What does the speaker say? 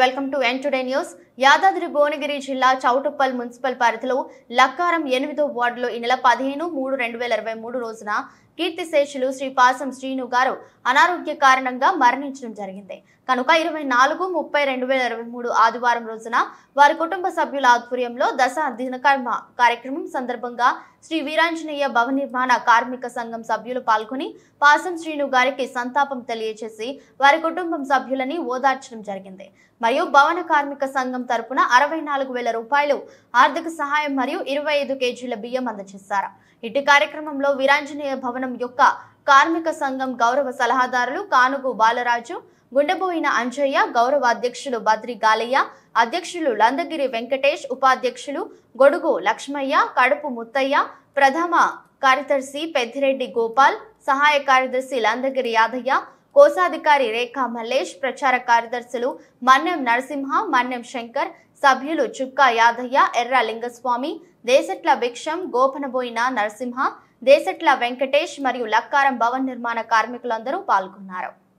Welcome to N today news. Yadadri Bhuvanagiri జిల్లా Choutuppal municipal పరిధిలో లక్కారం 8వ వార్డులో ఈ నెల 15/3/2023 రోజున కీర్తిశేషులు శ్రీ పాసం శ్రీను గారు అనారోగ్య కారణంగా మరణించడం జరిగింది. కనుక 24/30/2023 ఆదివారం రోజున వారి కుటుంబ సభ్యుల ఆధ్వర్యంలో దశ దినకర్మ కార్యక్రమం సందర్భంగా శ్రీ వీరాంజనేయ భవన నిర్మాణ కార్మిక సంఘం సభ్యులు పాల్గొని పాసం శ్రీను గారికి సంతాపం తెలియజేసి వారి కుటుంబం సభ్యులని ఓదార్చడం జరిగింది. మరియు భవన కార్మిక సంఘం తరపున 64,000 రూపాయలు ఆర్థిక సహాయం మరియు 25 కేజీల బియ్యం అందజేశారు. ఇటు కార్యక్రమంలో వీరాంజనేయ భవనం యొక్క కార్మిక సంఘం గౌరవ సలహాదారులు కానుగు బాలరాజు, గుండెబోయిన అంజయ్య, గౌరవ అధ్యక్షులు బద్రి గాలయ్య, అధ్యక్షులు లందగిరి వెంకటేష్, ఉపాధ్యక్షులు గొడుగు లక్ష్మయ్య, కడుపు ముత్తయ్య, ప్రథమ కార్యదర్శి పెద్దిరెడ్డి గోపాల్, సహాయ కార్యదర్శి లందగిరి యాదయ్య, కోశాధికారి రేఖా మల్లేష్, ప్రచార కార్యదర్శులు మన్నెం నరసింహ, మన్నెం శంకర్, సభ్యులు చుక్కా యాదయ్య, ఎర్ర లింగస్వామి, దేశట్ల భిక్షం, గోపనబోయిన నరసింహ, దేశట్ల వెంకటేష్ మరియు లక్కారం భవన్ నిర్మాణ కార్మికులందరూ పాల్గొన్నారు.